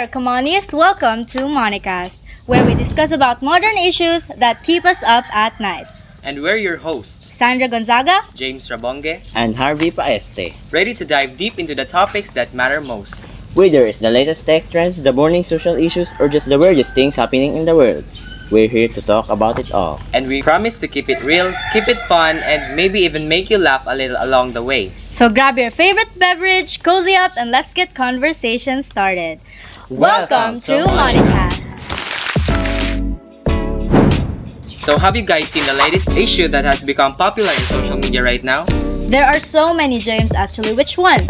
there, Kamanis. Welcome to Monicast, where we discuss about modern issues that keep us up at night. And we're your hosts, Sandra Gonzaga. James Rabonge, and Harvey Paeste. ready to dive deep into the topics that matter most. Whether it's the latest tech trends, the burning social issues, or just the weirdest things happening in the world, we're here to talk about it all. And we promise to keep it real, keep it fun, and maybe even make you laugh a little along the way. So grab your favorite beverage, cozy up, and let's get conversation started. Welcome to Monicast. So have you guys seen the latest issue that has become popular in social media right now? There are so many, James, actually. Which one?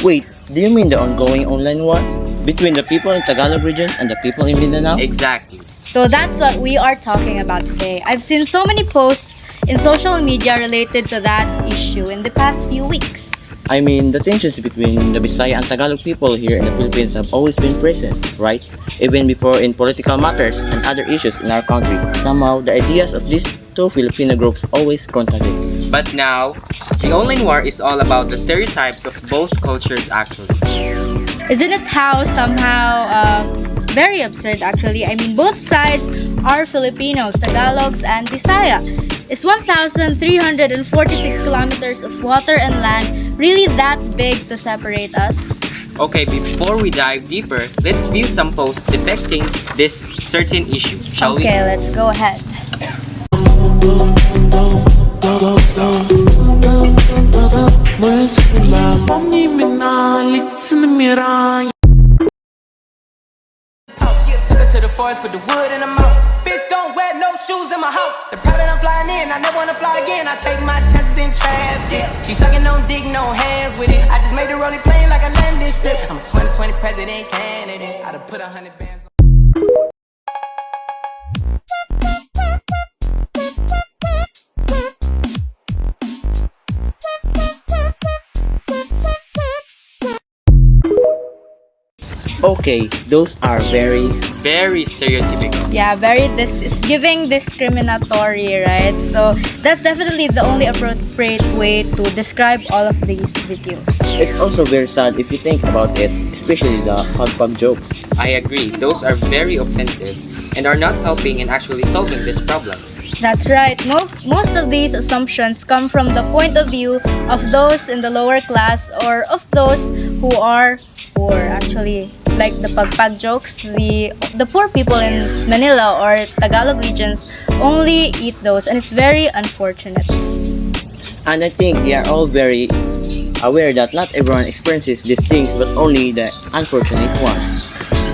Wait, do you mean the ongoing online war between the people in Tagalog regions and the people in Mindanao? Exactly. So that's what we are talking about today. I've seen so many posts in social media related to that issue in the past few weeks. I mean, the tensions between the Bisaya and Tagalog people here in the Philippines have always been present, right? Even before in political matters and other issues in our country, somehow the ideas of these two Filipino groups always contradict. But now, the online war is all about the stereotypes of both cultures actually. Isn't it how somehow very absurd actually? I mean, both sides are Filipinos, Tagalogs, and Bisaya. Is 1,346 kilometers of water and land really that big to separate us? Okay, before we dive deeper, let's view some posts depicting this certain issue, shall we? Okay, let's go ahead. Took her to the forest, put the wood in her mouth. Bitch, don't wear no shoes in my house. The private I'm flying in, I never wanna fly again. I take my chances in traffic. She sucking no dick, no hands with it. I just made the rolling plane like a landing strip. I'm a 2020 president candidate. I done put 100 bands. Okay, those are Very stereotypical. Yeah, it's giving discriminatory, right? So that's definitely the only appropriate way to describe all of these videos. It's also very sad if you think about it, especially the hot pub jokes. I agree, those are very offensive and are not helping in actually solving this problem. That's right. Most of these assumptions come from the point of view of those in the lower class or of those who are poor. Actually, like the pagpag jokes, the poor people in Manila or Tagalog regions only eat those, and it's very unfortunate. And I think they are all very aware that not everyone experiences these things, but only the unfortunate ones.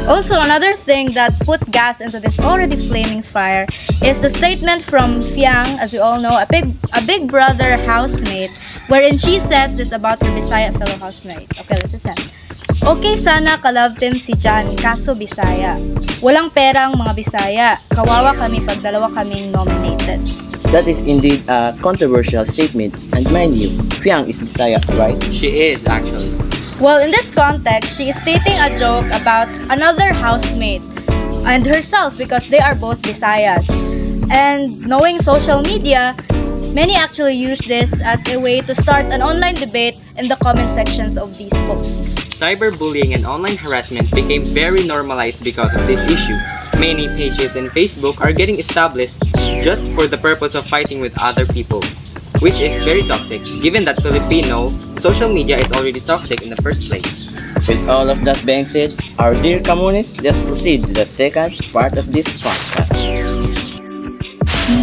Also, another thing that put gas into this already flaming fire is the statement from Fiang, as we all know, a big brother housemate, wherein she says this about her Bisaya fellow housemate. Okay, let's listen. Okay sana ka-love team si Jan, kaso Bisaya. Walang perang mga Bisaya, kawawa kami pag dalawa kaming nominated. That is indeed a controversial statement, and mind you, Fiang is Bisaya, right? She is actually. Well, in this context, she is stating a joke about another housemate and herself because they are both Bisayas. And knowing social media, many actually use this as a way to start an online debate in the comment sections of these posts. Cyberbullying and online harassment became very normalized because of this issue. Many pages in Facebook are getting established just for the purpose of fighting with other people, which is very toxic, given that Filipino social media is already toxic in the first place. With all of that being said, our dear communists, let's proceed to the second part of this podcast.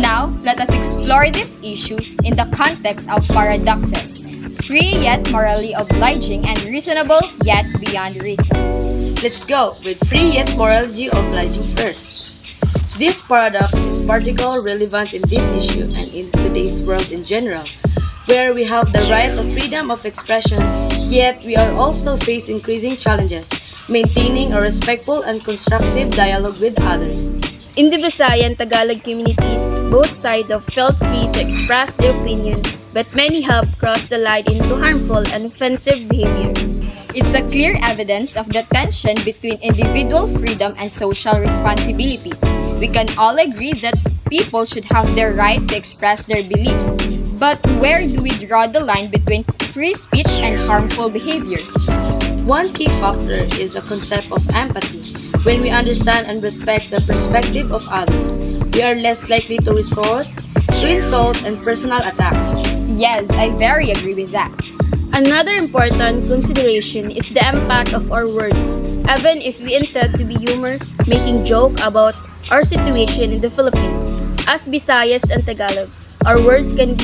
Now, let us explore this issue in the context of paradoxes. Free yet morally obliging and reasonable yet beyond reason. Let's go with free yet morally obliging first. This paradox is particularly relevant in this issue and in today's world in general, where we have the right of freedom of expression, yet we are also face increasing challenges, maintaining a respectful and constructive dialogue with others. In the Bisaya and Tagalog communities, both sides have felt free to express their opinion, but many have crossed the line into harmful and offensive behavior. It's a clear evidence of the tension between individual freedom and social responsibility. We can all agree that people should have their right to express their beliefs. But where do we draw the line between free speech and harmful behavior? One key factor is the concept of empathy. When we understand and respect the perspective of others, we are less likely to resort to insult and personal attacks. Yes, I very agree with that. Another important consideration is the impact of our words. Even if we intend to be humorous, making joke about our situation in the Philippines, as Visayas and Tagalog, our words can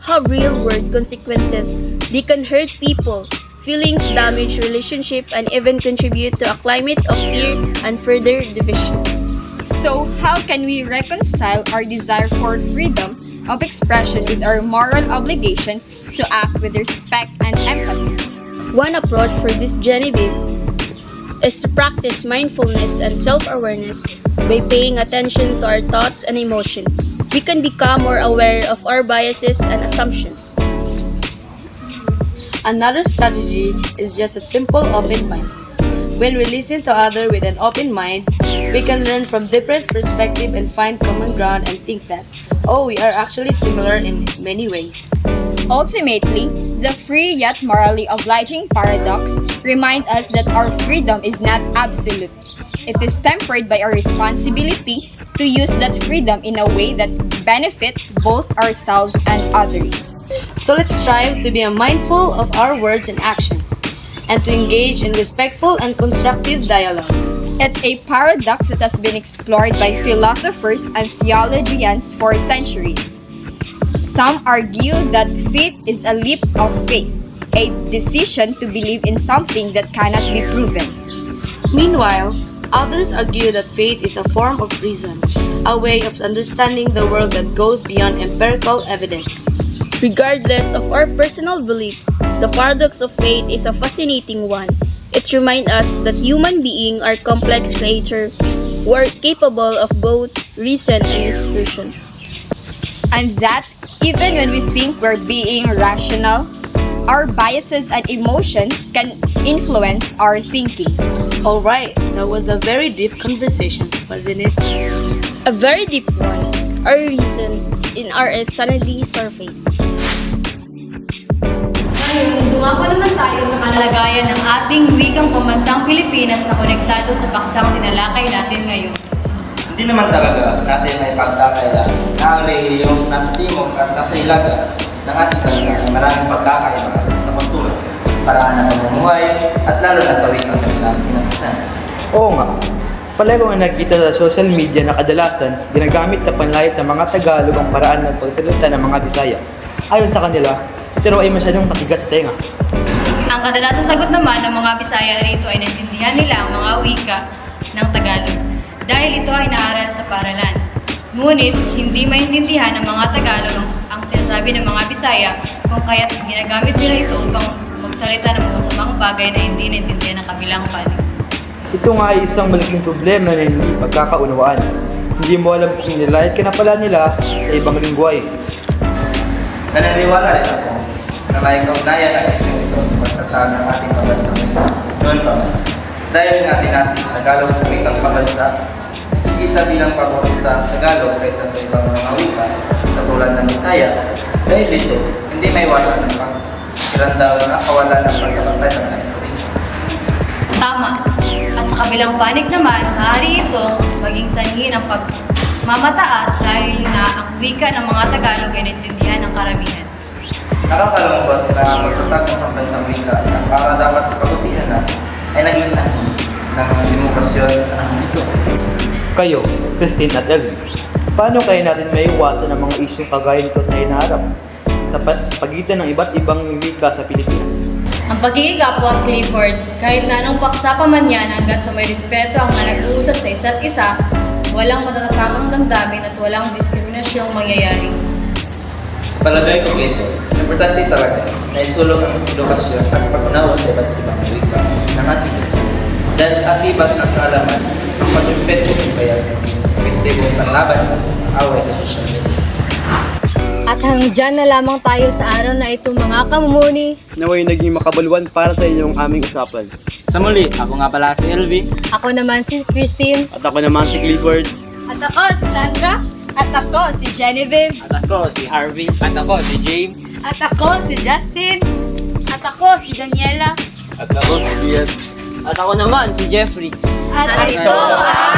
have real-world consequences. They can hurt people, feelings, damage relationship, and even contribute to a climate of fear and further division. So, how can we reconcile our desire for freedom of expression with our moral obligation to act with respect and empathy? One approach for this, Genevieve, is to practice mindfulness and self-awareness by paying attention to our thoughts and emotions. We can become more aware of our biases and assumptions. Another strategy is just a simple open-mindedness. When we listen to others with an open mind, we can learn from different perspectives and find common ground and think that, oh, we are actually similar in many ways. Ultimately, the free yet morally obliging paradox reminds us that our freedom is not absolute. It is tempered by our responsibility to use that freedom in a way that benefits both ourselves and others. So let's strive to be mindful of our words and actions, and to engage in respectful and constructive dialogue. It's a paradox that has been explored by philosophers and theologians for centuries. Some argue that faith is a leap of faith, a decision to believe in something that cannot be proven. Meanwhile, others argue that faith is a form of reason, a way of understanding the world that goes beyond empirical evidence. Regardless of our personal beliefs, the paradox of faith is a fascinating one. It reminds us that human beings are complex creatures who are capable of both reason and institution. And that even when we think we're being rational, our biases and emotions can influence our thinking. Alright, that was a very deep conversation, wasn't it? A very deep one. Our reason in our sanity surface. Ngayon, dumako naman tayo sa kalagayan ng ating wikang pambansang Pilipinas na konektado sa paksang tinalakay natin ngayon. Hindi naman talaga natin may pagkakailan na ang rehiyong nasa timog at nasa ilaga ng ating bansa ay maraming pagkakaiba sa kultura, paraan ng pamumuhay at lalo na sa wikang kanilang pinakisnan. Oo nga. Palagi ko nakita sa social media na kadalasan ginagamit na panlahit ng mga Tagalog ang paraan ng pagsalita ng mga Bisaya. Ayon sa kanila, ito ay masyadong matigas sa tenga. Ang kadalasang sagot naman ng mga Bisaya rito ay naintindihan nila ang mga wika ng Tagalog dahil ito ay naaral sa paaralan. Ngunit, hindi maintindihan ng mga Tagalog ang sinasabi ng mga Bisaya kung kaya't ginagamit nila ito upang magsalita ng mga masamang bagay na hindi naintindihan ng kabilang panig. Ito nga ay isang malaking problema na hindi pagkakaunawaan. Hindi mo alam kung nilahit ka na pala nila sa ibang lingwahe. Naniniwala rin ako na may kaugnayan ang isang ito sa pagtatag ng ating pambansang ito. Noon pa man, dahil nga tinasi sa Tagalog ang wikang pambansa, nakikita bilang pabor sa Tagalog kaysa sa ibang mga wika, katulad ng Bisaya. Dahil dito, hindi may iwasan ng pagkirandaw na kawalan ng pagkakantay ng isang wika. Tama. At sa kabilang panig naman, maaari itong maging sanhi ng pagmamataas dahil nga ang wika ng mga Tagalog ay naintindihan ng karamihan. Nakakalungkot na pagtatag ng pambansang wika na para dapat sa kabutihan na ay naging sanhi ng demokrasyon sa tanang ito. Kayo, Christine at Elvin, paano kaya natin may iwasan ang mga isyong kagaya nito sa hinaharap sa pagitan ng iba't ibang wika sa Pilipinas? Ang pagiging kapwa at Clifford, kahit na anong paksa pa man yan hanggat sa may respeto ang mga nag-uusap sa isa't isa, walang matatapakang damdamin at walang diskriminasyong mangyayari. Sa palagay ko, Clifford, importante talaga na isulong ang edukasyon at pag-unawa sa iba't ibang wika ng ating bansa. Dahil akibat ng kaalaman ang pag-respeto kung kaya epektibo ang laban sa mga away sa social media. At hanggang na lamang tayo sa araw na ito mga kamumuni. Naway naging makabaluan para sa inyong aming usapan. Sa muli, ako nga pala si LV. Ako naman si Christine. At ako naman si Clifford. At ako si Sandra. At ako si Genevieve. At ako si Harvey. At ako si James. At ako si Justin. At ako si Daniela. At ako si Bian. At ako naman, si Jeffrey. At ito ang